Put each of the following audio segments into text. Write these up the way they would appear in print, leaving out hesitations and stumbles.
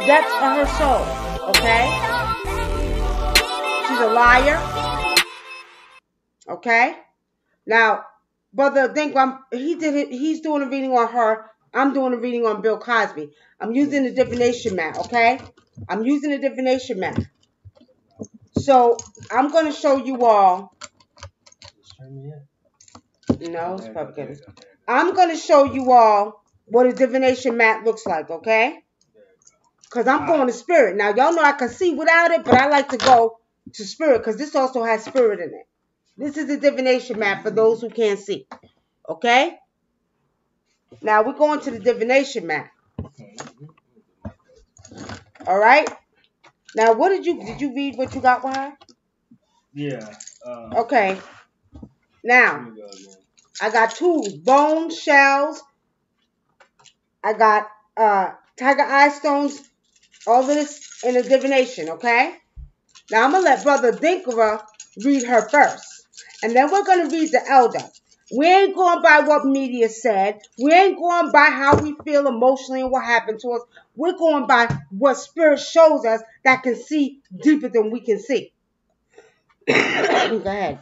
depths of her soul, okay? She's a liar, okay? Now, Brother ADINKRA, he's doing a reading on her. I'm doing a reading on Bill Cosby. I'm using the divination mat, okay? I'm using the divination mat. So, I'm going to show you all. No, it's probably good. I'm going to show you all what a divination mat looks like, okay? Because I'm going to spirit. Now, y'all know I can see without it, but I like to go to spirit because this also has spirit in it. This is a divination mat for those who can't see, okay? Now, we're going to the divination mat. All right? Now, what did you read what you got behind? Yeah. Okay. Now, I got tools, bones, shells. I got tiger eye stones, all of this in a divination, okay? Now, I'm going to let Brother ADINKRA read her first. And then we're going to read the elder. We ain't going by what media said. We ain't going by how we feel emotionally and what happened to us. We're going by what spirit shows us that can see deeper than we can see. Go ahead.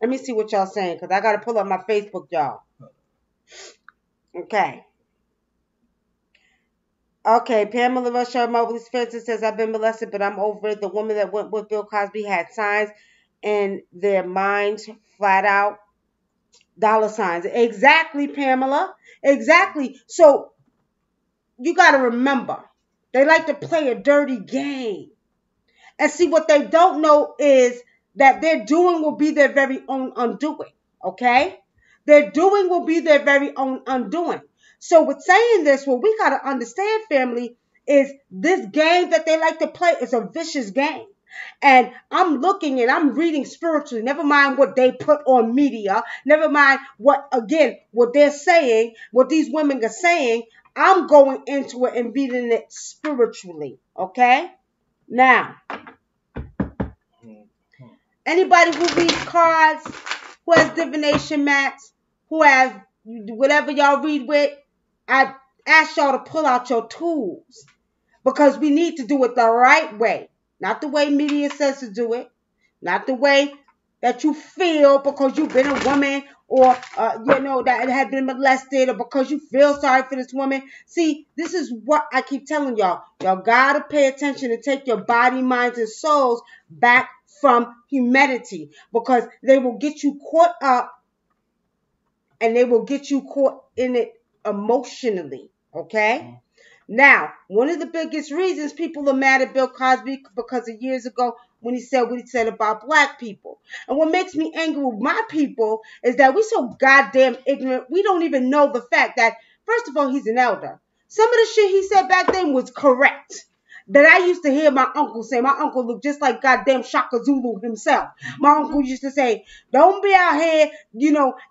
Let me see what y'all saying because I got to pull up my Facebook, y'all. Okay. Okay, Pamela Russia Mobley Spencer says, I've been molested, but I'm over it. The woman that went with Bill Cosby had signs in their minds, flat out. Dollar signs. Exactly, Pamela. Exactly. So, you got to remember, they like to play a dirty game. And see, what they don't know is that their doing will be their very own undoing. Okay? Their doing will be their very own undoing. So with saying this, what we got to understand, family, is this game that they like to play is a vicious game. And I'm looking and I'm reading spiritually. Never mind what they put on media. Never mind what they're saying, what these women are saying. I'm going into it and reading it spiritually. Okay? Now, anybody who reads cards, who has divination mats, who has whatever y'all read with, I ask y'all to pull out your tools because we need to do it the right way. Not the way media says to do it. Not the way that you feel because you've been a woman or, that had been molested or because you feel sorry for this woman. See, this is what I keep telling y'all. Y'all got to pay attention and take your body, minds, and souls back from humanity because they will get you caught up and they will get you caught in it emotionally, okay? Now, one of the biggest reasons people are mad at Bill Cosby because of years ago when he said what he said about black people. And what makes me angry with my people is that we're so goddamn ignorant. We don't even know the fact that, first of all, he's an elder. Some of the shit he said back then was correct. That I used to hear my uncle say. My uncle looked just like goddamn Shaka Zulu himself. My uncle used to say, don't be out here,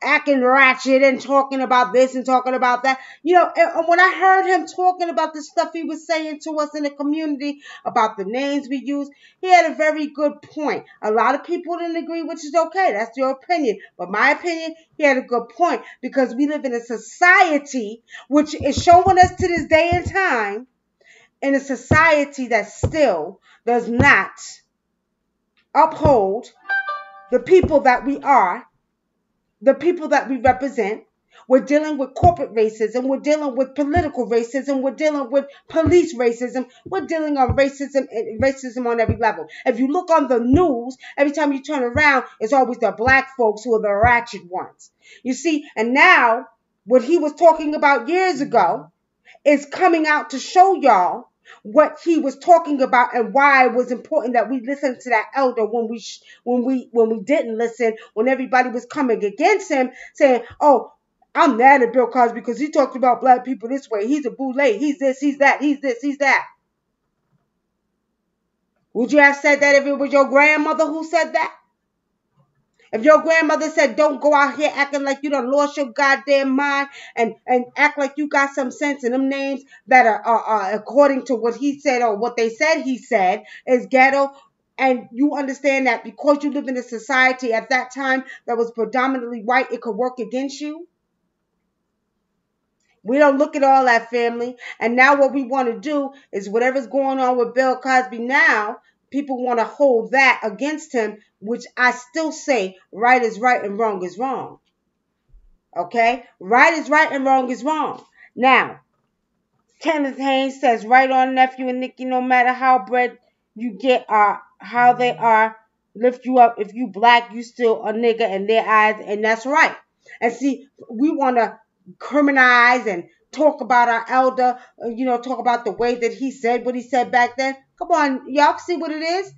acting ratchet and talking about this and talking about that. And when I heard him talking about the stuff he was saying to us in the community, about the names we use, he had a very good point. A lot of people didn't agree, which is okay. That's your opinion. But my opinion, he had a good point because we live in a society which is showing us to this day and time in a society that still does not uphold the people that we are, the people that we represent. We're dealing with corporate racism. We're dealing with political racism. We're dealing with police racism. We're dealing on racism on every level. If you look on the news, every time you turn around, it's always the black folks who are the ratchet ones. You see, and now what he was talking about years ago is coming out to show y'all what he was talking about and why it was important that we listen to that elder when we didn't listen, when everybody was coming against him, saying, oh, I'm mad at Bill Cosby because he talked about black people this way. He's a boule. He's this, he's that, he's this, he's that. Would you have said that if it was your grandmother who said that? If your grandmother said, don't go out here acting like you done lost your goddamn mind and act like you got some sense in them names that are according to what he said or what they said he said is ghetto, and you understand that because you live in a society at that time that was predominantly white, it could work against you. We don't look at all that, family. And now what we want to do is whatever's going on with Bill Cosby now, people want to hold that against him, which I still say right is right and wrong is wrong. Okay? Right is right and wrong is wrong. Now, Kenneth Haynes says, right on, nephew and Nicky, no matter how bred you get or how they are, lift you up. If you black, you still a nigga in their eyes, and that's right. And see, we want to criminalize and talk about our elder, talk about the way that he said what he said back then. Come on, y'all see what it is?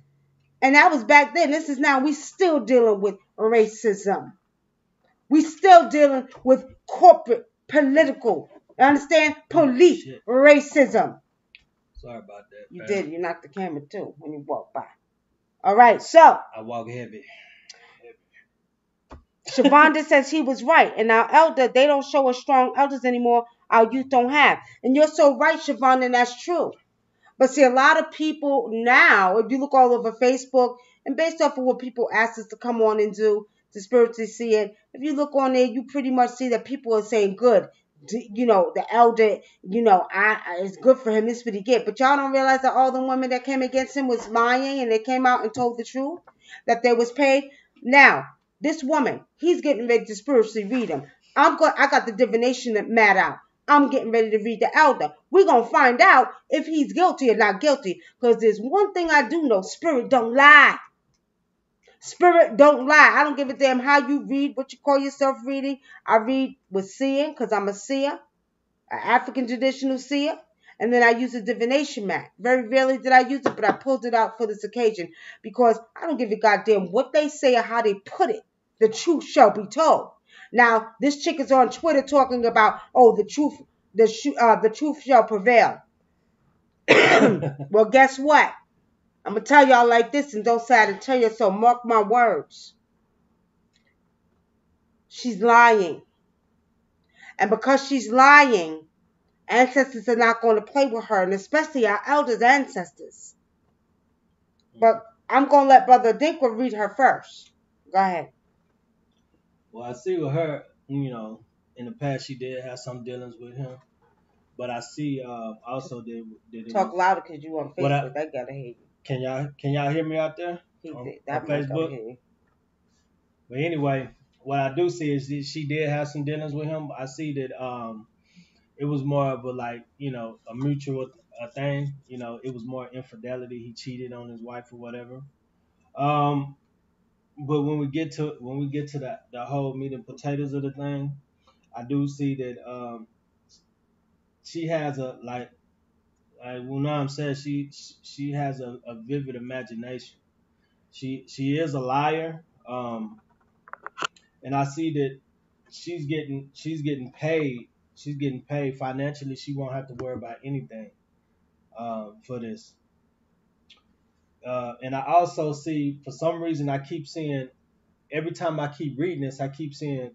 And that was back then. This is now. We still dealing with racism. We still dealing with corporate, political, you understand? Police racism. Sorry about that. You did. You knocked the camera too when you walked by. All right, so. I walk heavy. Shavonda says he was right. And our elder, they don't show us strong elders anymore. Our youth don't have. And you're so right, Shavonda, and that's true. But see, a lot of people now, if you look all over Facebook, and based off of what people ask us to come on and do, to spiritually see it, if you look on there, you pretty much see that people are saying good. The elder, it's good for him. This is what he get. But y'all don't realize that all the women that came against him was lying, and they came out and told the truth, that they was paid. Now, this woman, he's getting ready to spiritually read him. I got the divination mat out. I'm getting ready to read the elder. We're going to find out if he's guilty or not guilty. Because there's one thing I do know. Spirit don't lie. Spirit don't lie. I don't give a damn how you read, what you call yourself reading. I read with seeing because I'm a seer. An African traditional seer. And then I use a divination mat. Very rarely did I use it, but I pulled it out for this occasion. Because I don't give a goddamn what they say or how they put it. The truth shall be told. Now, this chick is on Twitter talking about, the truth shall prevail. Well, guess what? I'm going to tell y'all like this, and don't say I didn't tell you so. Mark my words. She's lying. And because she's lying, ancestors are not going to play with her, and especially our elders' ancestors. But I'm going to let Brother ADINKRA read her first. Go ahead. Well, I see with her, in the past she did have some dealings with him. But I see also that talk louder because you on Facebook. I gotta hear you. Can y'all hear me out there on Facebook? But anyway, what I do see is that she did have some dealings with him. I see that it was more of a mutual thing. It was more infidelity. He cheated on his wife or whatever. But when we get to the whole meat and potatoes of the thing, I do see that she has like WUNAM says, she has a vivid imagination. She is a liar, and I see that she's getting paid. She's getting paid financially. She won't have to worry about anything for this. And I also see, for some reason, I keep seeing, every time I keep reading this, I keep seeing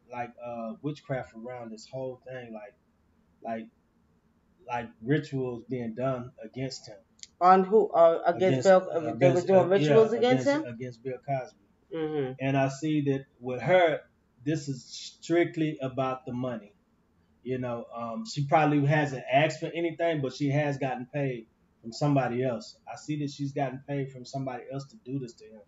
witchcraft around this whole thing, like rituals being done against him. On who? Against Bill? They were doing rituals against him? Against Bill Cosby. Mm-hmm. And I see that with her, this is strictly about the money. She probably hasn't asked for anything, but she has gotten paid from somebody else. I see that she's gotten paid from somebody else to do this to him.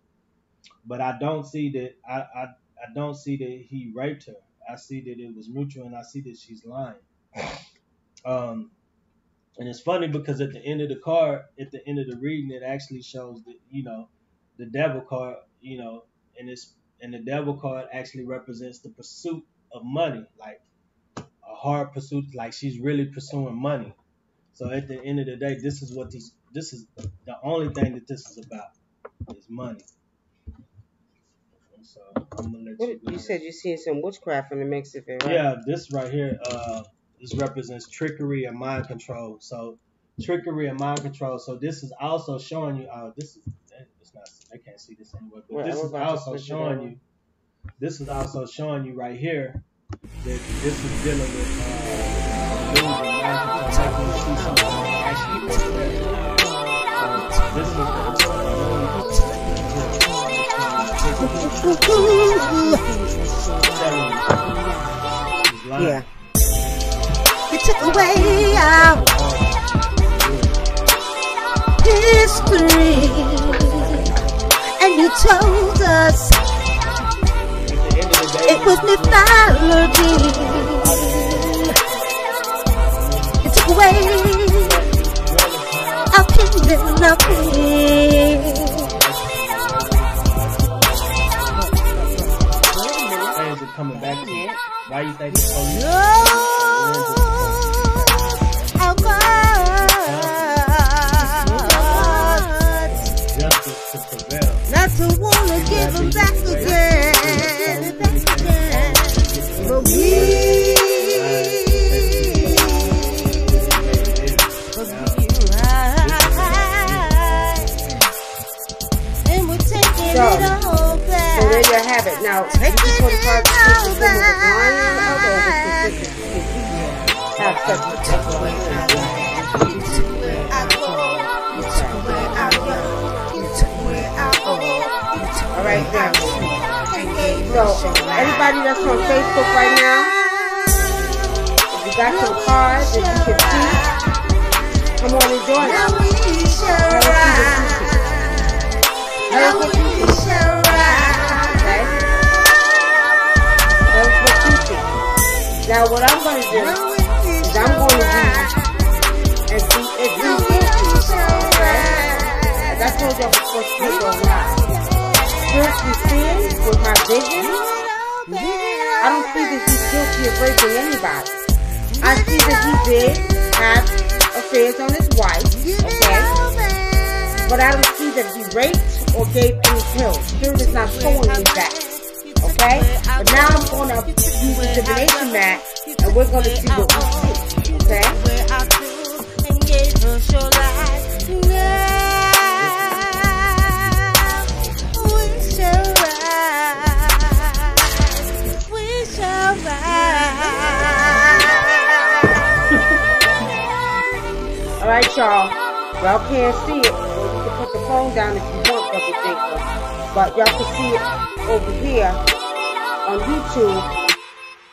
But I don't see that I don't see that he raped her. I see that it was mutual, and I see that she's lying. And it's funny because at the end of the card, at the end of the reading, it actually shows that, the devil card, and the devil card actually represents the pursuit of money, like a hard pursuit, like she's really pursuing money. So at the end of the day, this is the only thing that this is about, is money. And so I'm gonna let you said you're seeing some witchcraft in the mix of it, right? Yeah, this right here, this represents trickery and mind control. So trickery and mind control. So this is also showing you. It's not. They can't see this anyway. But this is also showing you. This is also showing you right here that this is dealing with Yeah. You took our history, and you told us it was mythology. It took away our kingdom of peace. Coming back to it. Why you think it's so our God, justice to prevail? not to wanna give them back again, but we and we're taking it all back. So there you have it. Now, take it for the part of the thing with Lion of have such all right, now. So, everybody that's on Facebook right now, if you got some cards that you can see, come on and join us. Tell us what you see. Okay? Tell us what you see. Now, what I'm going to do is I'm going to read and see if you see. Okay? As I told y'all before, speak goes live. Spiritually seeing with my vision, I don't see that he's guilty of raping anybody. I see that he did have affairs on his wife, okay? But I don't see that he raped or gave any pills. Spirit is not showing me that, okay? But now I'm going to use the divination mat, and we're going to see what we see, okay? Alright, y'all. Y'all can't see it. Or you can put the phone down if you want, WUNAM. But y'all can see it over here on YouTube.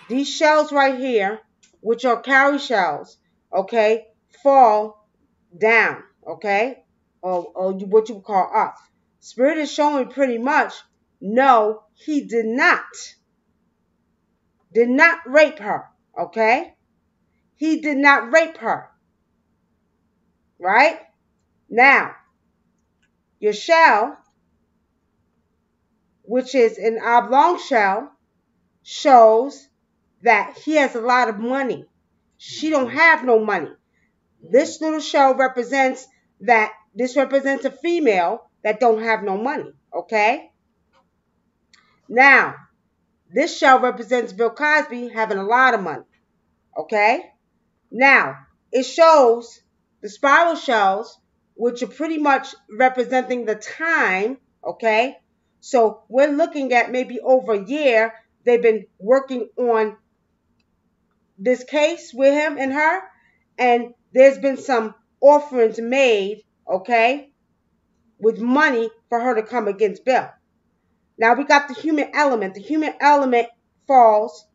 These shells right here, which are cowrie shells, okay, fall down, okay? Or what you would call up. Spirit is showing pretty much, no, he did not rape her, okay? He did not rape her. Right? Now, your shell, which is an oblong shell, shows that he has a lot of money. She don't have no money. This little shell represents that this represents a female that don't have no money. Okay? Now, this shell represents Bill Cosby having a lot of money. Okay? Now, it shows the spiral shells, which are pretty much representing the time, okay? So we're looking at maybe over a year, they've been working on this case with him and her, and there's been some offerings made, okay, with money for her to come against Bill. Now we got the human element. The human element falls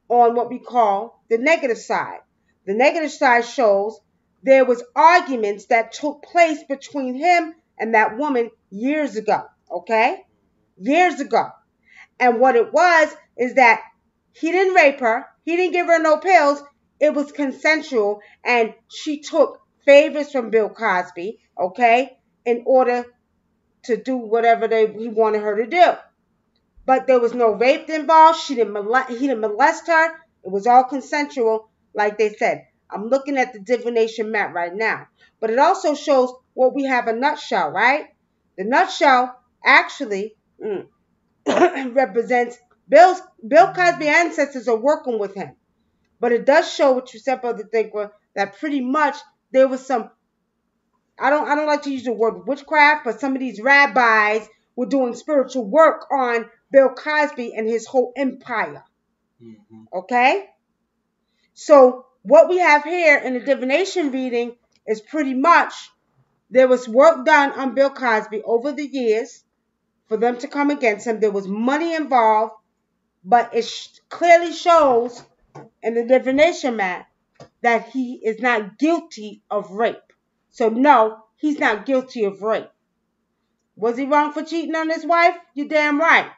on what we call the negative side. The negative side shows there was arguments that took place between him and that woman years ago, okay? Years ago. And what it was is that he didn't rape her. He didn't give her no pills. It was consensual, and she took favors from Bill Cosby, okay, in order to do whatever he wanted her to do. But there was no rape involved. He didn't molest her. It was all consensual, like they said. I'm looking at the divination map right now. But it also shows what we have a nutshell, right? The nutshell actually represents Bill Cosby ancestors are working with him. But it does show what you said, Brother Thinker, that pretty much there was some, I don't like to use the word witchcraft, but some of these rabbis were doing spiritual work on Bill Cosby and his whole empire. Mm-hmm. Okay? So what we have here in the divination reading is pretty much there was work done on Bill Cosby over the years for them to come against him. There was money involved, but it clearly shows in the divination map that he is not guilty of rape. So no, he's not guilty of rape. Was he wrong for cheating on his wife? You damn right.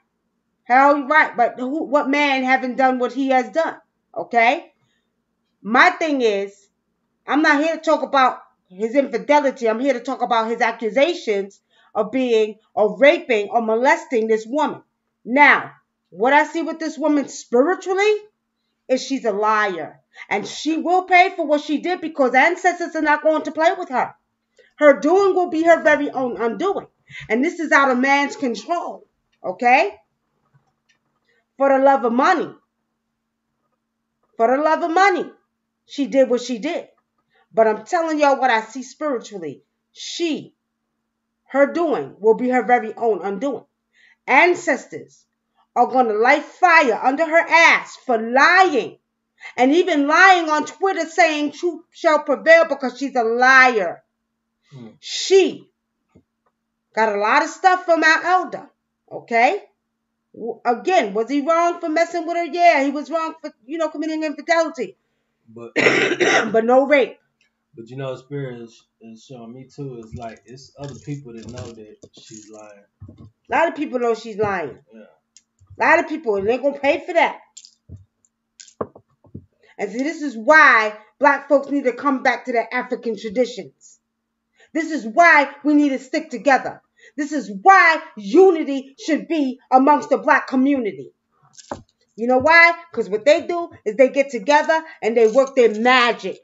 Hell, right. But what man haven't done what he has done? Okay? My thing is, I'm not here to talk about his infidelity. I'm here to talk about his accusations of being, or raping, or molesting this woman. Now, what I see with this woman spiritually is she's a liar. And she will pay for what she did because ancestors are not going to play with her. Her doing will be her very own undoing. And this is out of man's control. Okay? For the love of money. For the love of money. She did what she did. But I'm telling y'all what I see spiritually. Her doing will be her very own undoing. Ancestors are going to light fire under her ass for lying. And even lying on Twitter saying truth shall prevail because she's a liar. She got a lot of stuff from our elder. Okay? Again, was he wrong for messing with her? Yeah, he was wrong for, committing infidelity. But but no rape. But Spirit is showing me too. It's like it's other people that know that she's lying. A lot of people know she's lying. Yeah. A lot of people, and they're gonna pay for that. And see, this is why black folks need to come back to their African traditions. This is why we need to stick together. This is why unity should be amongst the black community. You know why? Because what they do is they get together and they work their magic.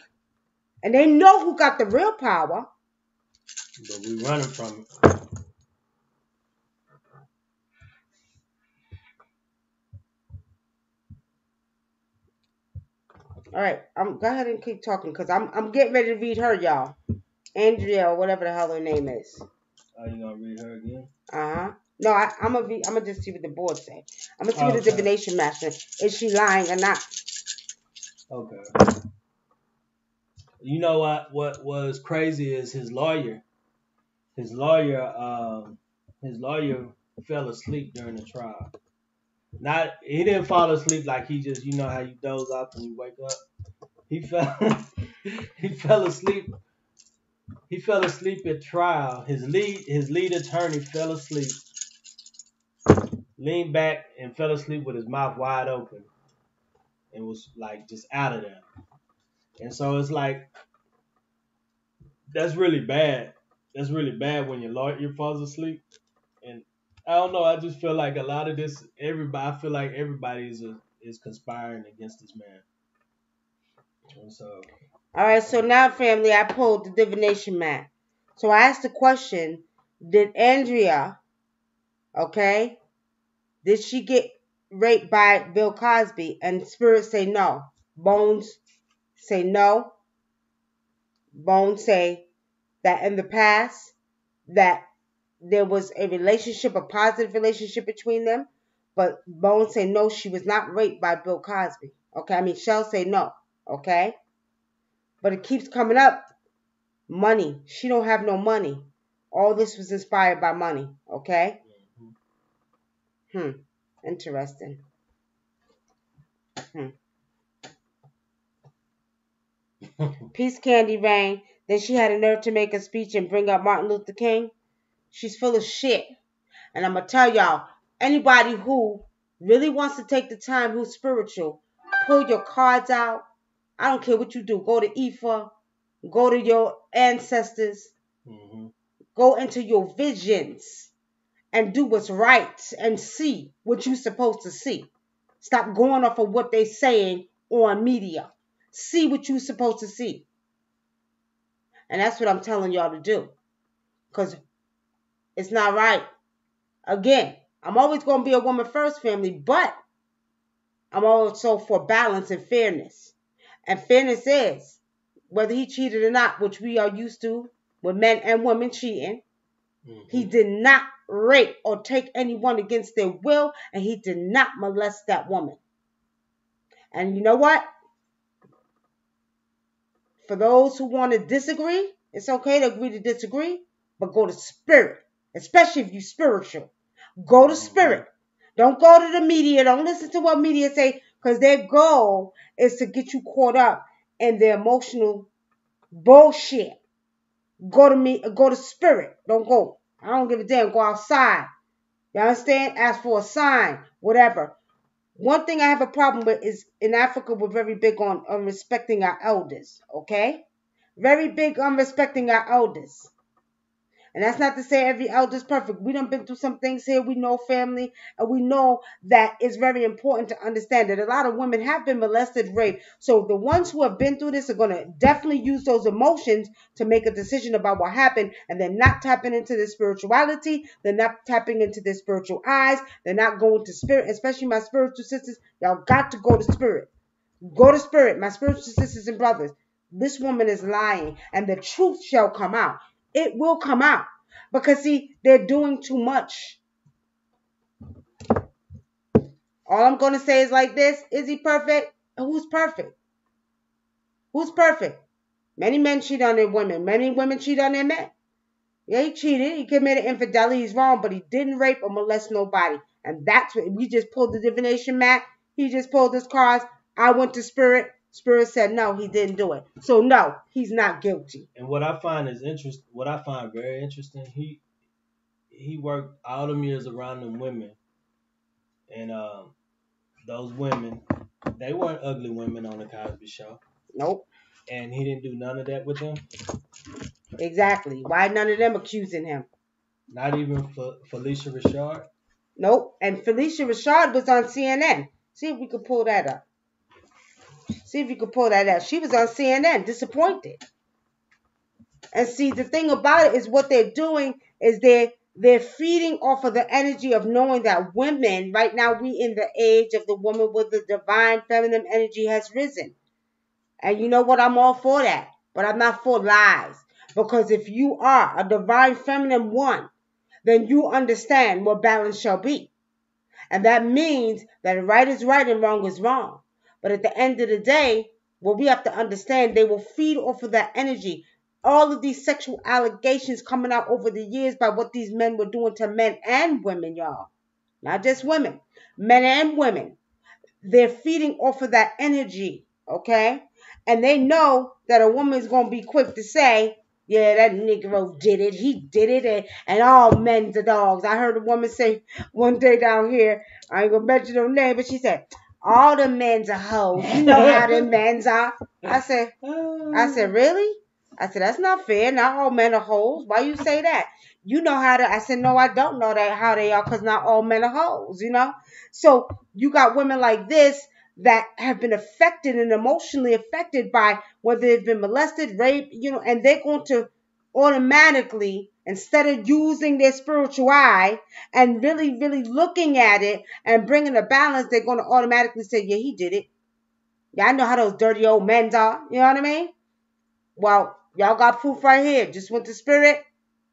And they know who got the real power. But we running from it. All right, go ahead and keep talking because I'm getting ready to read her, y'all. Andrea, or whatever the hell her name is. Are you gonna read her again? No, I'm gonna just see what the board say. I'm gonna see what the divination master is. She lying or not? Okay. You know what was crazy is his lawyer. His lawyer fell asleep during the trial. He didn't fall asleep like he just, how you doze off and you wake up. He fell asleep. He fell asleep at trial. His lead attorney fell asleep, leaned back and fell asleep with his mouth wide open, and was like just out of there. And so it's like that's really bad. That's really bad when your lawyer falls asleep. And I don't know. I just feel like a lot of this, I feel like everybody is conspiring against this man. And so. All right. So now, family, I pulled the divination mat. So I asked the question: did Andrea, okay, did she get raped by Bill Cosby? And Spirit say no. Bones say no. Bones say that in the past that there was a relationship, a positive relationship between them. But Bones say no, she was not raped by Bill Cosby. Okay, Shell say no. Okay. But it keeps coming up. Money. She don't have no money. All this was inspired by money. Okay. Interesting. Peace, Candy Rain. Then she had a nerve to make a speech and bring up Martin Luther King. She's full of shit. And I'm going to tell y'all, anybody who really wants to take the time, who's spiritual, pull your cards out. I don't care what you do. Go to Ifa. Go to your ancestors. Go into your visions and do what's right and see what you're supposed to see. Stop going off of what they're saying on media. See what you're supposed to see. And that's what I'm telling y'all to do. Because it's not right. Again, I'm always going to be a woman first, family, but I'm also for balance and fairness. And fairness is, whether he cheated or not, which we are used to with men and women cheating, he did not rape or take anyone against their will, and he did not molest that woman. And you know what? For those who want to disagree, it's okay to agree to disagree, but go to spirit, especially if you're spiritual. Go to spirit. Don't go to the media. Don't listen to what media say, because their goal is to get you caught up and the emotional bullshit. Go to me, go to spirit. Don't go. I don't give a damn. Go outside. You understand? Ask for a sign, whatever. One thing I have a problem with is in Africa, we're very big on respecting our elders, okay? Very big on respecting our elders. And that's not to say every elder is perfect. We done been through some things here. We know family, and we know that it's very important to understand that a lot of women have been molested, raped. So the ones who have been through this are going to definitely use those emotions to make a decision about what happened, and they're not tapping into their spirituality. They're not tapping into their spiritual eyes. They're not going to spirit, especially my spiritual sisters. Y'all got to go to spirit. Go to spirit, my spiritual sisters and brothers. This woman is lying, and the truth shall come out. It will come out. Because, see, they're doing too much. All I'm going to say is like this. Is he perfect? Who's perfect? Who's perfect? Many men cheat on their women. Many women cheat on their men. Yeah, he cheated. He committed infidelity. He's wrong, but he didn't rape or molest nobody. And that's what we just pulled the divination mat. He just pulled his cards. I went to spirit. Spirit said no, he didn't do it. So no, he's not guilty. And what I find very interesting, he worked all them years around them women, and those women, they weren't ugly women on the Cosby Show, Nope. and he didn't do none of that with them. Exactly. Why none of them accusing him? Not even Felicia Rashad. Nope. And Felicia Rashad was on CNN. See if we could pull that up. See if you could pull that up. She was on CNN, disappointed. And see, the thing about it is what they're doing is they're feeding off of the energy of knowing that women, right now we in the age of the woman with the divine feminine energy has risen. And you know what? I'm all for that. But I'm not for lies. Because if you are a divine feminine one, then you understand what balance shall be. And that means that right is right and wrong is wrong. But at the end of the day, what we have to understand, they will feed off of that energy. All of these sexual allegations coming out over the years by what these men were doing to men and women, y'all. Not just women. Men and women. They're feeding off of that energy, okay? And they know that a woman's going to be quick to say, yeah, that Negro did it. He did it. And all men's are dogs. I heard a woman say one day down here, I ain't going to mention no name, but she said, all the men's are hoes. You know how the men's are. I said, really? I said, that's not fair. Not all men are hoes. Why you say that? You know how to. I said, no, I don't know that how they are because not all men are hoes, you know? So you got women like this that have been affected and emotionally affected by whether they've been molested, raped, you know, and they're going to automatically, instead of using their spiritual eye and really, really looking at it and bringing a balance, they're going to automatically say, yeah, he did it. Yeah, I know how those dirty old men are. You know what I mean? Well, y'all got proof right here. Just went to spirit.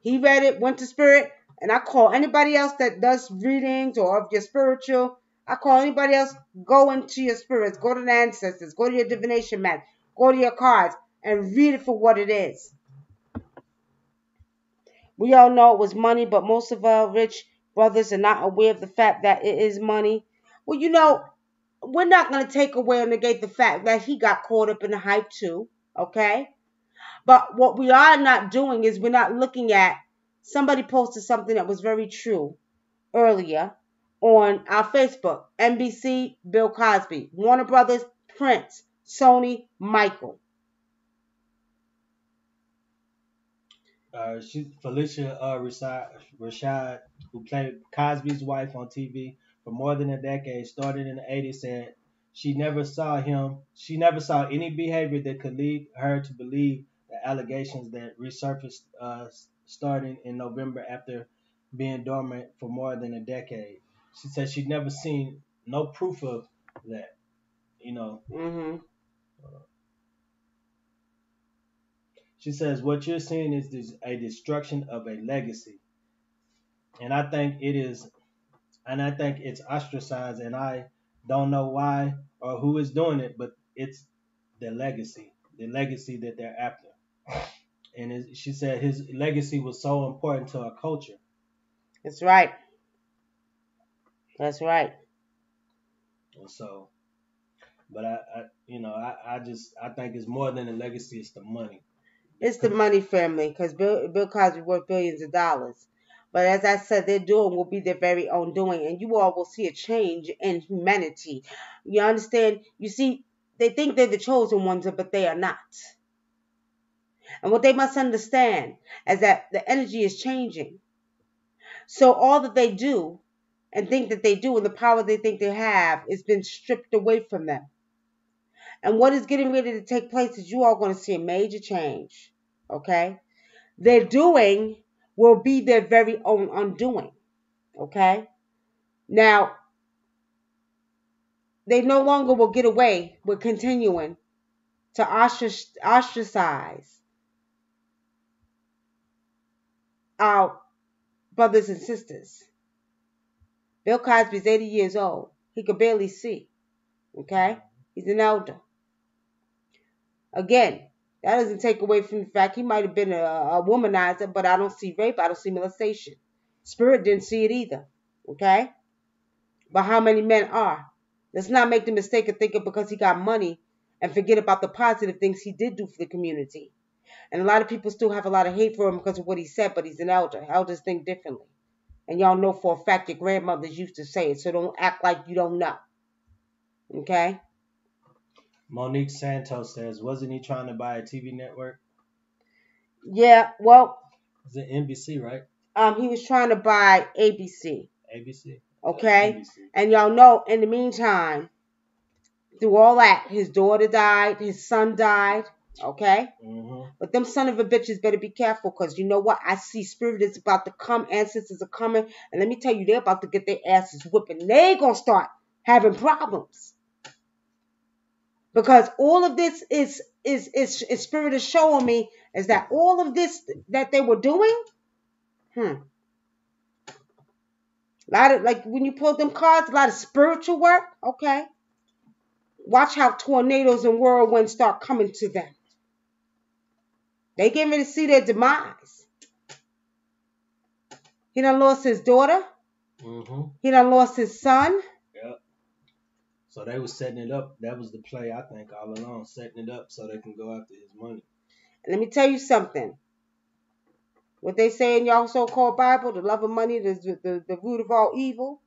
He read it, went to spirit. And I call anybody else that does readings or if you're spiritual, I call anybody else, go into your spirits, go to the ancestors, go to your divination mat, go to your cards, and read it for what it is. We all know it was money, but most of our rich brothers are not aware of the fact that it is money. Well, you know, we're not going to take away or negate the fact that he got caught up in the hype too, okay? But what we are not doing is we're not looking at, somebody posted something that was very true earlier on our Facebook. NBC, Bill Cosby. Warner Brothers, Prince. Sony, Michael. Felicia Rashad, who played Cosby's wife on TV for more than a decade, started in the 80s, said she never saw any behavior that could lead her to believe the allegations that resurfaced starting in November after being dormant for more than a decade. She said she'd never seen no proof of that, you know. Mm-hmm. She says what you're seeing is a destruction of a legacy, and I think it's ostracized, and I don't know why or who is doing it, but it's the legacy that they're after. And she said his legacy was so important to our culture. That's right. That's right. And so But I think it's more than a legacy. It's the money. It's the money, family, because Bill Cosby worth billions of dollars. But as I said, their doing will be their very own doing, and you all will see a change in humanity. You understand? You see, they think they're the chosen ones, but they are not. And what they must understand is that the energy is changing. So all that they do and think that they do and the power they think they have is been stripped away from them. And what is getting ready to take place is you all going to see a major change. Okay? Their doing will be their very own undoing. Okay? Now, they no longer will get away with continuing to ostracize our brothers and sisters. Bill Cosby's 80 years old. He could barely see. Okay? He's an elder. Again, that doesn't take away from the fact he might have been a womanizer, but I don't see rape. I don't see molestation. Spirit didn't see it either. Okay? But how many men are? Let's not make the mistake of thinking because he got money and forget about the positive things he did do for the community. And a lot of people still have a lot of hate for him because of what he said, but he's an elder. Elders think differently. And y'all know for a fact your grandmothers used to say it, so don't act like you don't know. Okay? Monique Santos says, wasn't he trying to buy a TV network? Yeah, well, Is it NBC, right? he was trying to buy ABC. ABC. Okay? NBC. And y'all know, in the meantime, through all that, his daughter died, his son died. Okay? Mm-hmm. But them son of a bitches better be careful, because you know what? I see spirit is about to come, ancestors are coming, and let me tell you, they're about to get their asses whipping. They gonna start having problems. Because all of this is spirit is showing me is that all of this that they were doing, a lot of, like when you pull them cards, a lot of spiritual work. Okay. Watch how tornadoes and whirlwinds start coming to them. They getting ready to see their demise. He done lost his daughter. Mm-hmm. He done lost his son. Yep. So they was setting it up. That was the play, I think, all along, setting it up so they can go after his money. And let me tell you something. What they say in y'all so-called Bible, the love of money is the root of all evil.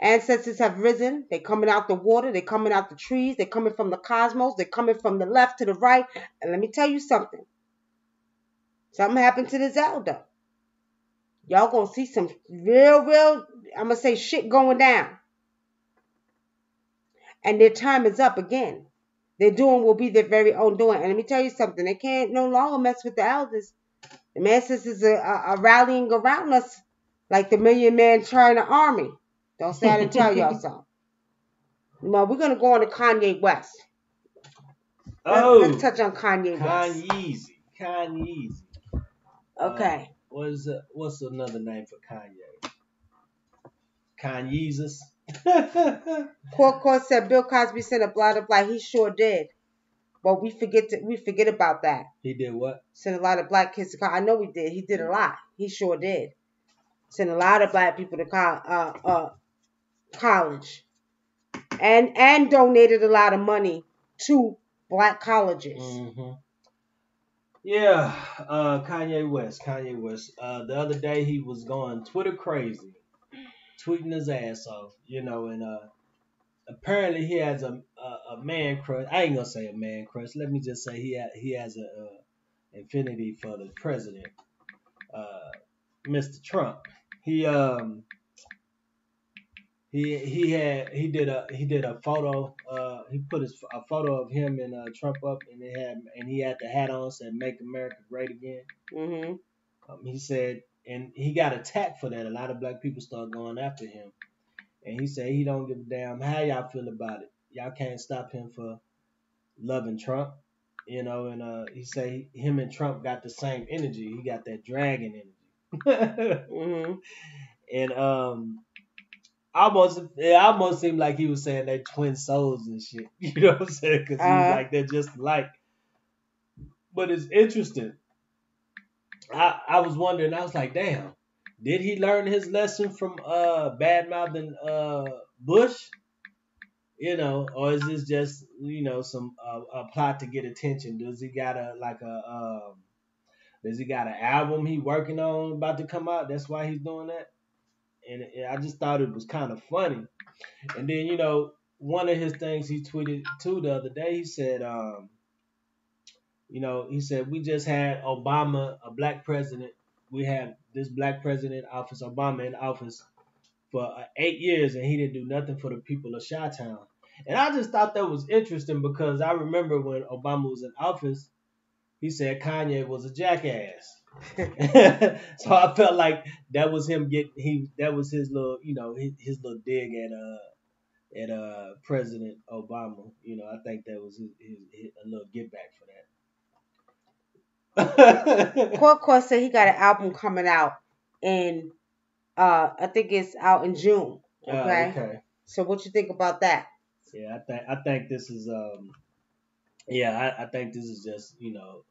Ancestors have risen. They're coming out the water. They're coming out the trees. They're coming from the cosmos. They're coming from the left to the right. And let me tell you something. Something happened to this elder. Y'all gonna see some real, I'm gonna say shit going down. And their time is up again. Their doing will be their very own doing. And let me tell you something. They can't no longer mess with the elders. The ancestors are rallying around us like the Million Man China Army. Don't say I didn't tell y'all something. Well, we're going to go on to Kanye West. Let's touch on Kanye West. Kanye. Okay. What's another name for Kanye? Kanyesus. Court said Bill Cosby said a blah, blah, blah. He sure did. But we forget about that. He did what? Sent a lot of black kids to college. I know he did. He did a lot. He sure did. Sent a lot of black people to college. And donated a lot of money to black colleges. Mm-hmm. Yeah, Kanye West. The other day he was going Twitter crazy, tweeting his ass off, and apparently he has a man crush. I ain't gonna say a man crush. Let me just say he has a infinity for the president, Mr. Trump. He did a photo. He put a photo of him and Trump up, and he had the hat on, said "Make America Great Again." Mm-hmm. He said, and he got attacked for that. A lot of black people started going after him, and he said he don't give a damn how y'all feel about it. Y'all can't stop him for loving Trump, And he said him and Trump got the same energy. He got that dragon energy. Mm-hmm. And it almost seemed like he was saying they twin souls and shit. You know what I'm saying? Because he was like, they're just alike. But it's interesting. I was wondering, I was like, damn, did he learn his lesson from bad mouthing Bush? Or is this just some a plot to get attention? Does he got does he got an album he working on about to come out? That's why he's doing that. And I just thought it was kind of funny. And then one of his things he tweeted too the other day, he said he said we just had Obama, a black president. We had this black president in office, Obama in office for 8 years, and he didn't do nothing for the people of Chi-Town. And I just thought that was interesting because I remember when Obama was in office, he said Kanye was a jackass. So I felt like that was him that was his little his little dig at President Obama. I think that was a little get back for that. Court said he got an album coming out in I think it's out in June. Okay. Okay. So what you think about that? Yeah, I think this is I think this is just a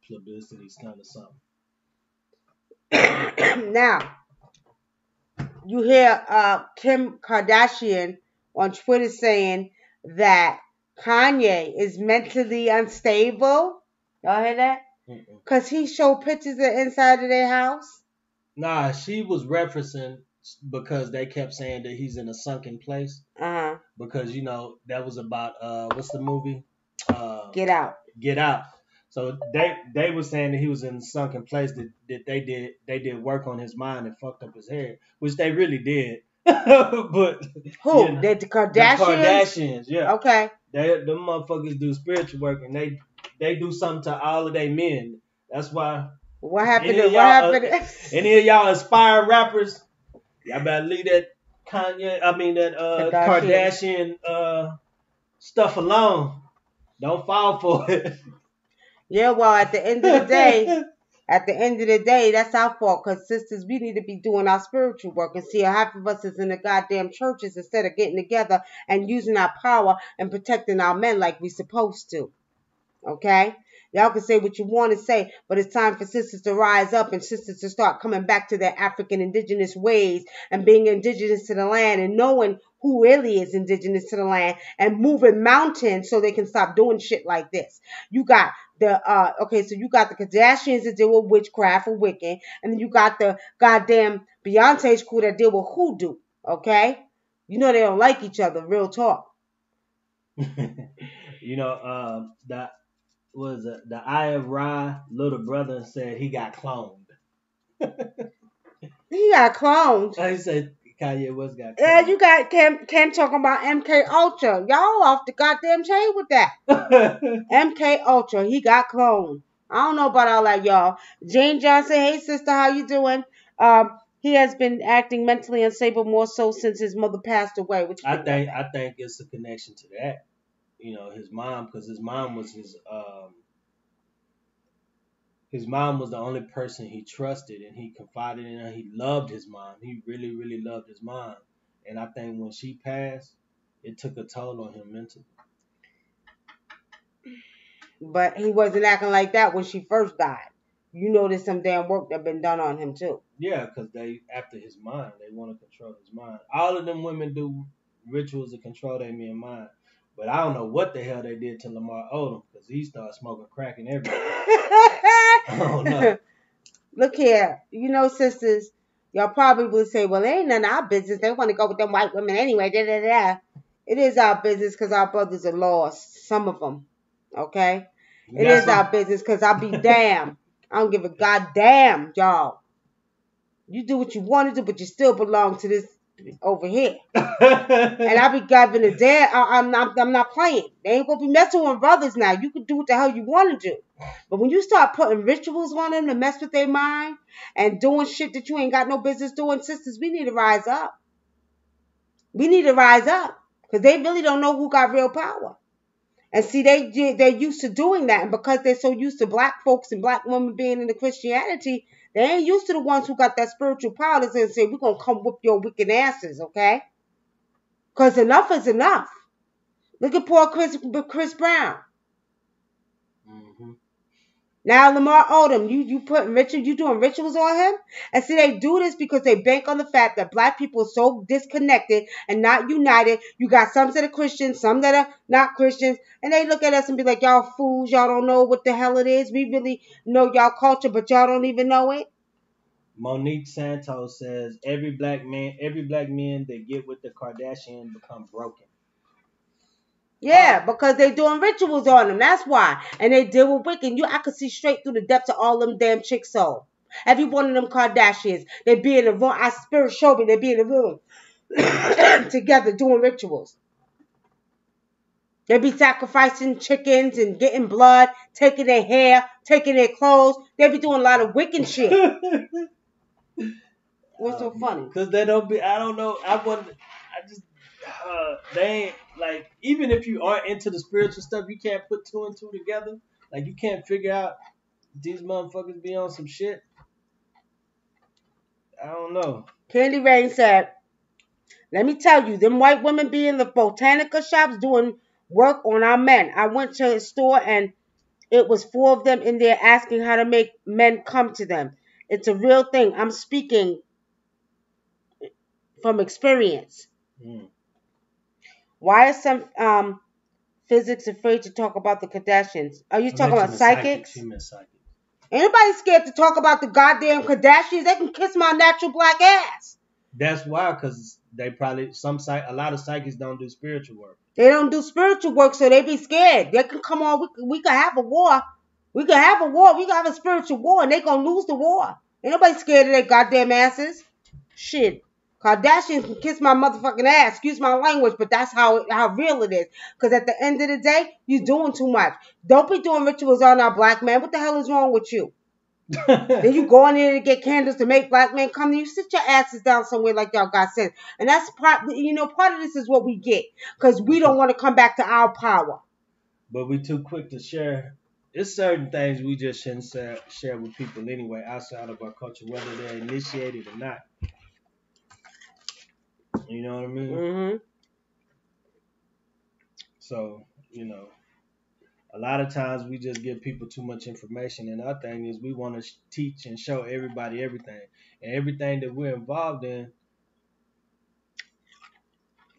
publicity kind of something. Now you hear Kim Kardashian on Twitter saying that Kanye is mentally unstable. Y'all hear that? Because he showed pictures of the inside of their house. Nah, she was referencing because they kept saying that he's in a sunken place. Because that was about what's the movie? Get Out. Get Out. So they were saying that he was in a sunken place, that they did work on his mind and fucked up his head, which they really did. But who? The Kardashians? The Kardashians, yeah. Okay. Them motherfuckers do spiritual work, and they do something to all of their men. That's why. What happened? What happened? Any of y'all inspired rappers, y'all better leave that Kardashian stuff alone. Don't fall for it. Yeah, well, at the end of the day, that's our fault. Because sisters, we need to be doing our spiritual work. And see, half of us is in the goddamn churches instead of getting together and using our power and protecting our men like we supposed to. Okay? Y'all can say what you want to say, but it's time for sisters to rise up and sisters to start coming back to their African indigenous ways and being indigenous to the land and knowing who really is indigenous to the land and moving mountains so they can stop doing shit like this. You got so you got the Kardashians that deal with witchcraft and Wiccan, and then you got the goddamn Beyonce's crew that deal with hoodoo. Okay? They don't like each other, real talk. The Eye of Ra little brother said he got cloned. He got cloned. He said Kanye West got cloned. Yeah, you got Ken talking about MK Ultra. Y'all off the goddamn chain with that. MK Ultra, he got cloned. I don't know about all that, y'all. Jane Johnson, hey sister, how you doing? He has been acting mentally unstable more so since his mother passed away. I think it's a connection to that. His mom, because his mom was his mom was the only person he trusted and he confided in her. He loved his mom. He really, really loved his mom. And I think when she passed, it took a toll on him mentally. But he wasn't acting like that when she first died. There's some damn work that been done on him too. Yeah, because after his mind, they want to control his mind. All of them women do rituals to control their men's mind. But I don't know what the hell they did to Lamar Odom because he started smoking crack and everything. I don't know. Look here. Sisters, y'all probably will say, well, it ain't none of our business. They want to go with them white women anyway. Da, da, da. It is our business because our brothers are lost. Some of them. Okay? It is our business because I'll be damned. I don't give a goddamn, y'all. You do what you want to do, but you still belong to this over here. And I be giving a damn. I'm not playing. They ain't gonna be messing with brothers now. You can do what the hell you want to do. But when you start putting rituals on them to mess with their mind and doing shit that you ain't got no business doing, sisters, we need to rise up. We need to rise up. Because they really don't know who got real power. And see, they're used to doing that. And because they're so used to black folks and black women being into Christianity, they ain't used to the ones who got that spiritual power to say, we're going to come whoop your wicked asses, okay? Because enough is enough. Look at poor Chris Brown. Mm-hmm. Now Lamar Odom, you doing rituals on him? And see, they do this because they bank on the fact that black people are so disconnected and not united. You got some that are Christians, some that are not Christians, and they look at us and be like, y'all fools, y'all don't know what the hell it is. We really know y'all culture, but y'all don't even know it. Monique Santos says every black man that get with the Kardashian become broken. Yeah, because they doing rituals on them. That's why. And they deal with wicked. I could see straight through the depths of all them damn chicks' soul. Every one of them Kardashians, they be in the room. Our spirit showed me they be in the room together doing rituals. They be sacrificing chickens and getting blood, taking their hair, taking their clothes. They be doing a lot of wicked shit. What's so funny? Because they don't be, I don't know, they ain't, like, even if you aren't into the spiritual stuff, you can't put two and two together. Like, you can't figure out these motherfuckers be on some shit. I don't know. Candy Rain said, let me tell you, them white women be in the botanica shops doing work on our men. I went to a store and it was 4 of them in there asking how to make men come to them. It's a real thing. I'm speaking from experience. Why is some physics afraid to talk about the Kardashians? Are you talking about psychics? Anybody scared to talk about the goddamn Kardashians? They can kiss my natural black ass. That's why, because they probably, a lot of psychics don't do spiritual work. They don't do spiritual work, so they be scared. They can come on, we can have a war. We can have a war. We can have a spiritual war, and they gonna lose the war. Ain't nobody scared of their goddamn asses. Shit. Kardashians can kiss my motherfucking ass. Excuse my language, but that's how real it is. Because at the end of the day, you doing too much. Don't be doing rituals on our black man. What the hell is wrong with you? Then you go in there to get candles to make black men come. You sit your asses down somewhere like y'all got sense. And that's part of this is what we get. Because we don't want to come back to our power. But we too quick to share. There's certain things we just shouldn't share with people anyway, outside of our culture, whether they're initiated or not. You know what I mean? Mm-hmm. So, a lot of times we just give people too much information, and our thing is we want to teach and show everybody everything. And everything that we're involved in,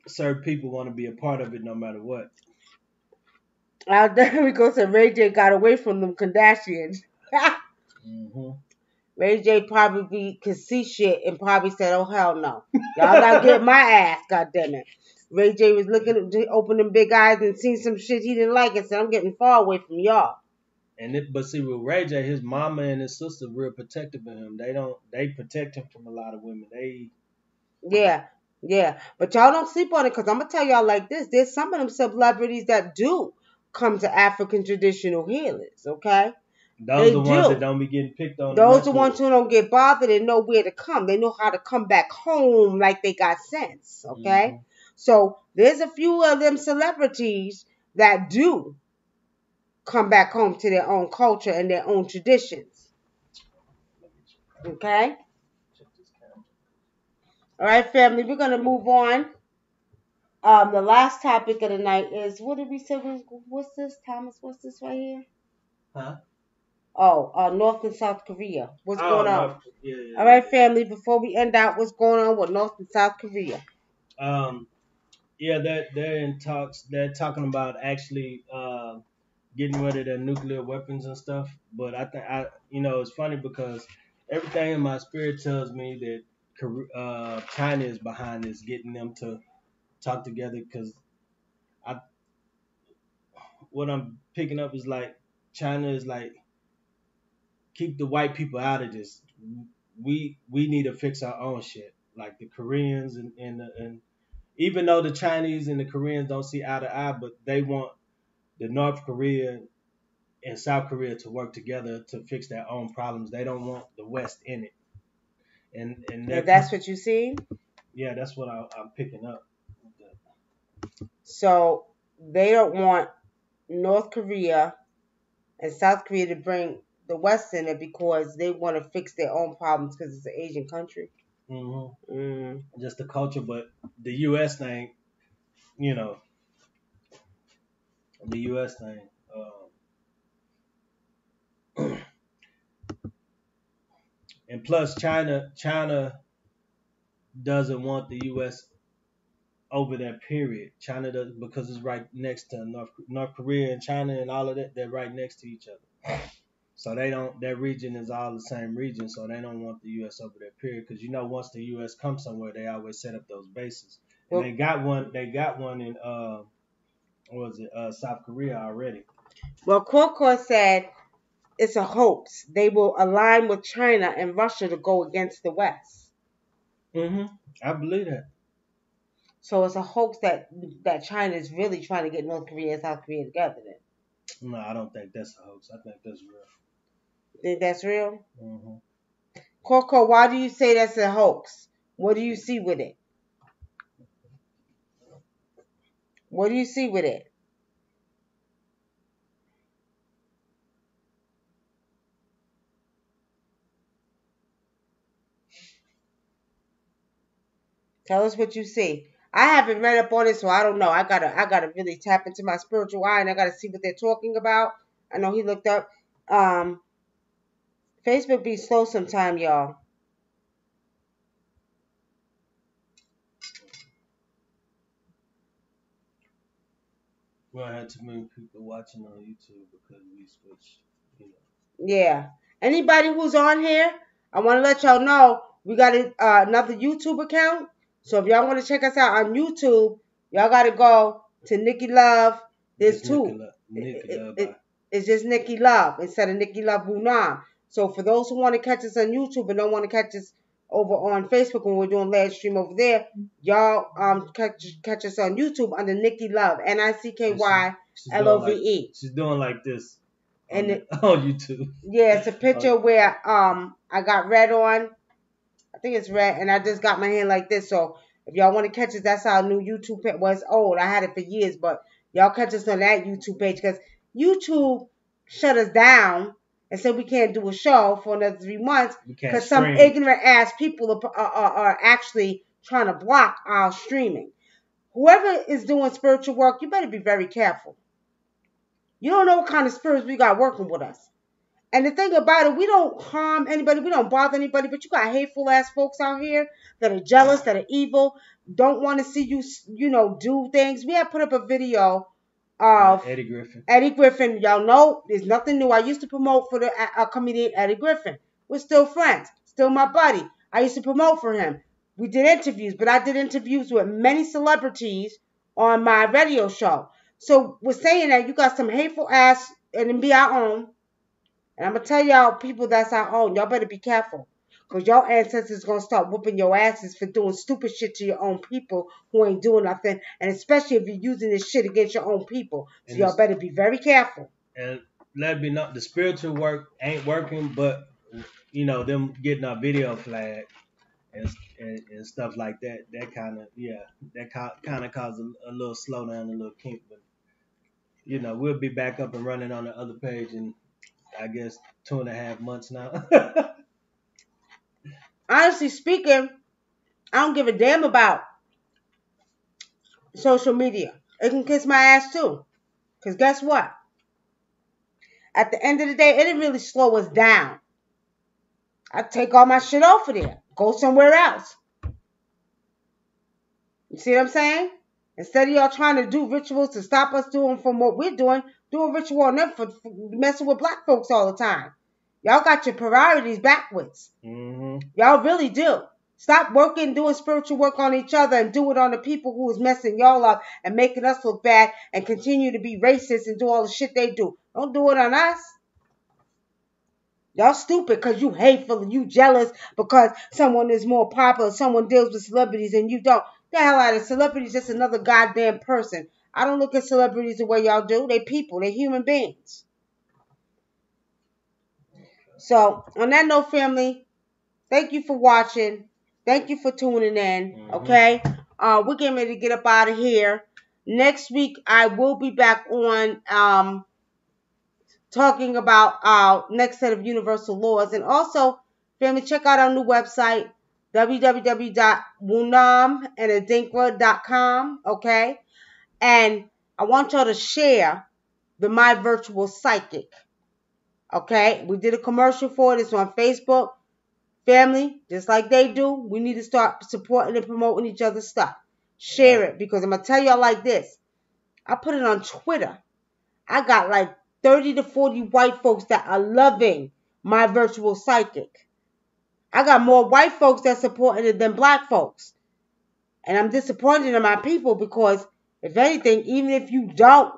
certain people want to be a part of it no matter what. There we go. So Ray J got away from them Kardashians. Mm-hmm. Ray J probably could see shit and probably said, "Oh hell no, y'all not getting my ass, goddammit." Ray J was looking to open them big eyes and seen some shit he didn't like and said, "I'm getting far away from y'all." But see, with Ray J, his mama and his sister real protective of him. They protect him from a lot of women. Yeah. But y'all don't sleep on it, because I'm gonna tell y'all like this: there's some of them celebrities that do come to African traditional healers. Okay. Those are the ones that don't be getting picked on. Those are the ones who don't get bothered and know where to come. They know how to come back home like they got sense. Okay? Mm-hmm. So there's a few of them celebrities that do come back home to their own culture and their own traditions. Okay? All right, family, we're going to move on. The last topic of the night is, what did we say? What's this, Thomas? What's this right here? Huh? Oh, North and South Korea. What's going on? Yeah. All right, family, before we end out, what's going on with North and South Korea? Yeah, they're in talks. They're talking about actually getting rid of their nuclear weapons and stuff. But I think it's funny because everything in my spirit tells me that China is behind this, getting them to talk together. Because what I'm picking up is like China is like, keep the white people out of this. We need to fix our own shit, like the Koreans and even though the Chinese and the Koreans don't see eye to eye, but they want the North Korea and South Korea to work together to fix their own problems. They don't want the West in it. And that's what you see? Yeah, that's what I'm picking up. So they don't want North Korea and South Korea to bring the West in it because they want to fix their own problems because it's an Asian country. Mm-hmm. Mm-hmm. Just the culture, but the U.S. thing, the U.S. thing. And plus, China doesn't want the U.S. over that period. China does, because it's right next to North Korea and China and all of that. They're right next to each other. So they don't. That region is all the same region. So they don't want the U.S. over that period, because once the U.S. comes somewhere, they always set up those bases. And they got one. They got one in what was it? South Korea already. Well, Coco said it's a hoax. They will align with China and Russia to go against the West. I believe that. So it's a hoax that China is really trying to get North Korea and South Korea together. Then. No, I don't think that's a hoax. I think that's real. Think that's real? Coco, why do you say that's a hoax? What do you see with it? What do you see with it? Tell us what you see. I haven't read up on it, so I don't know. I gotta really tap into my spiritual eye, and I gotta see what they're talking about. I know he looked up. Facebook be slow sometime, y'all. Well, I had too many people watching on YouTube because we switched. Yeah. Anybody who's on here, I want to let y'all know we got another YouTube account. So if y'all want to check us out on YouTube, y'all got to go to Nicky Love. There's two. It's just Nicky Love instead of Nicky Love WUNAM. So for those who want to catch us on YouTube and don't want to catch us over on Facebook when we're doing live stream over there, y'all catch us on YouTube under Nicky Love, NICKYLOVE. She's doing like this. On YouTube. Yeah, it's a picture where I got red on. I think it's red, and I just got my hand like this. So if y'all want to catch us, that's our new YouTube page. Well, it's old. I had it for years, but y'all catch us on that YouTube page, because YouTube shut us down and said we can't do a show for another 3 months because some ignorant ass people are actually trying to block our streaming. Whoever is doing spiritual work, you better be very careful. You don't know what kind of spirits we got working with us. And the thing about it, we don't harm anybody. We don't bother anybody. But you got hateful ass folks out here that are jealous, that are evil, don't want to see you, do things. We have put up a video of Eddie Griffin. Eddie Griffin. Y'all know there's nothing new. I used to promote for the comedian Eddie Griffin. We're still friends. Still my buddy. I used to promote for him. We did interviews, but I did interviews with many celebrities on my radio show. So we're saying that you got some hateful ass, and it be our own. And I'm going to tell y'all, people that's our own, y'all better be careful. Because your ancestors going to start whooping your asses for doing stupid shit to your own people who ain't doing nothing. And especially if you're using this shit against your own people. So y'all better be very careful. And let me know, the spiritual work ain't working, but, them getting our video flagged and stuff like that, that kind of caused a little slowdown, a little kink. But, we'll be back up and running on the other page in, I guess, 2.5 months now. Honestly speaking, I don't give a damn about social media. It can kiss my ass too. Because guess what? At the end of the day, it didn't really slow us down. I take all my shit off of there. Go somewhere else. You see what I'm saying? Instead of y'all trying to do rituals to stop us doing from what we're doing, do a ritual on them for messing with black folks all the time. Y'all got your priorities backwards. Y'all really do. Stop doing spiritual work on each other and do it on the people who is messing y'all up and making us look bad and continue to be racist and do all the shit they do. Don't do it on us. Y'all stupid because you hateful and you jealous because someone is more popular, someone deals with celebrities and you don't. The hell out of celebrities, just another goddamn person. I don't look at celebrities the way y'all do. They people. They human beings. So, on that note, family, thank you for watching. Thank you for tuning in. Okay? We're getting ready to get up out of here. Next week, I will be back on talking about our next set of universal laws. And also, family, check out our new website, www.WUNAM&ADINKRA.com. Okay? And I want y'all to share the My Virtual Psychic. Okay? We did a commercial for it. It's on Facebook, Family, just like they do, we need to start supporting and promoting each other's stuff. Share it, because I'm going to tell y'all like this. I put it on Twitter. I got like 30 to 40 white folks that are loving my virtual psychic. I got more white folks that supporting it than black folks. And I'm disappointed in my people because, if anything, even if you don't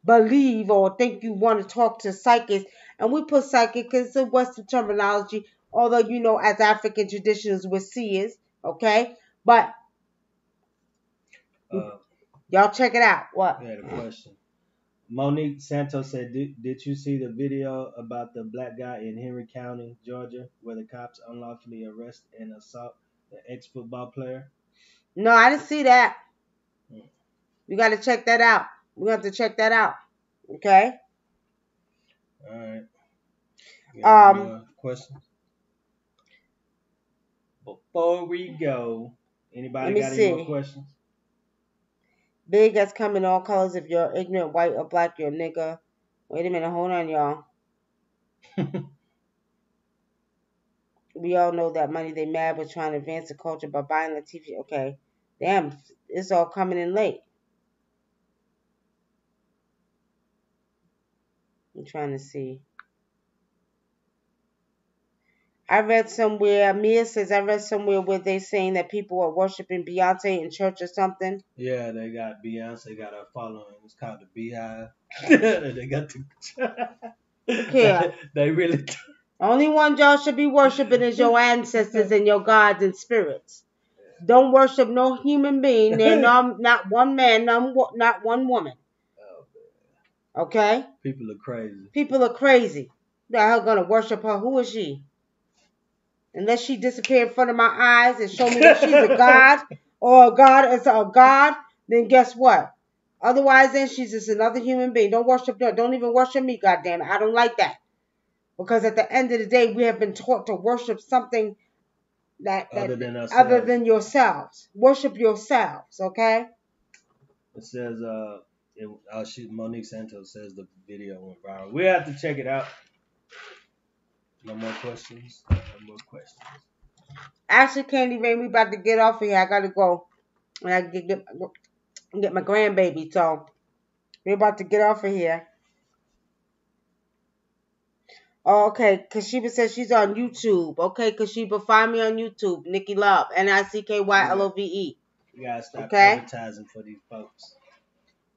believe or think you want to talk to psychics, and we put psychic because it's a Western terminology, although, you know, as African traditions, we're seers, okay? But y'all check it out. What? I had a question. Monique Santos said, did you see the video about the black guy in Henry County, Georgia, where the cops unlawfully arrest and assault the ex-football player? No, I didn't see that. You got to check that out. We have to check that out. Okay? All right. You got any more questions? Before we go, anybody got any more questions? Big as come in all colors. If you're ignorant, white or black, you're a nigga. Wait a minute. Hold on, y'all. We all know that money they mad with trying to advance the culture by buying the TV. Okay. Damn, it's all coming in late. I'm trying to see. I read somewhere, Mia says, I read somewhere where they saying that people are worshiping Beyonce in church or something. Yeah, they got Beyonce got a following. It's called the Beehive. They got the. Yeah. They really. Only one y'all should be worshiping is your ancestors and your gods and spirits. Don't worship no human being. They're not one man, not one woman. Okay? People are crazy. People are crazy. They're gonna worship her. Who is she? Unless she disappear in front of my eyes and show me that she's a god or a god is a god, then guess what? Otherwise, then she's just another human being. Don't worship her. Don't even worship me, goddamn it. I don't like that. Because at the end of the day, we have been taught to worship something that other than yourselves. Worship yourselves, okay? It says, Monique Santos says the video went viral. We have to check it out. No more questions. No more questions. Actually, Candy Rain, we about to get off of here. I gotta go. And I get my grandbaby. So we're about to get off of here. Oh, okay, Kashiba says she's on YouTube. Okay, Kashiba, find me on YouTube. Nicky Love, NICKYLOVE. You gotta stop advertising for these folks.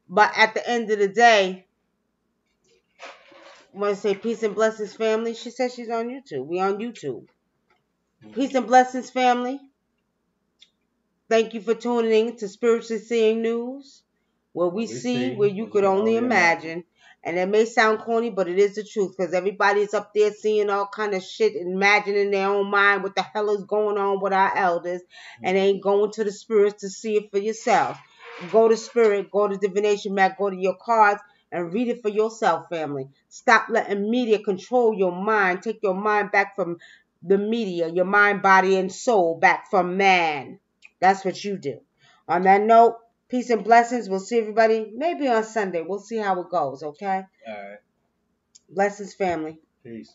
But at the end of the day, I want to say peace and blessings, family. She says she's on YouTube. We on YouTube. Peace and blessings, family. Thank you for tuning in to Spiritually Seeing News, where we see where you could only imagine. And it may sound corny, but it is the truth, because everybody's up there seeing all kind of shit, imagining their own mind what the hell is going on with our elders, and ain't going to the spirits to see it for yourself. Go to spirit, go to divination mat, go to your cards, and read it for yourself, family. Stop letting media control your mind. Take your mind back from the media, your mind, body, and soul back from man. That's what you do. On that note, peace and blessings. We'll see everybody maybe on Sunday. We'll see how it goes, okay? All right. Blessings, family. Peace.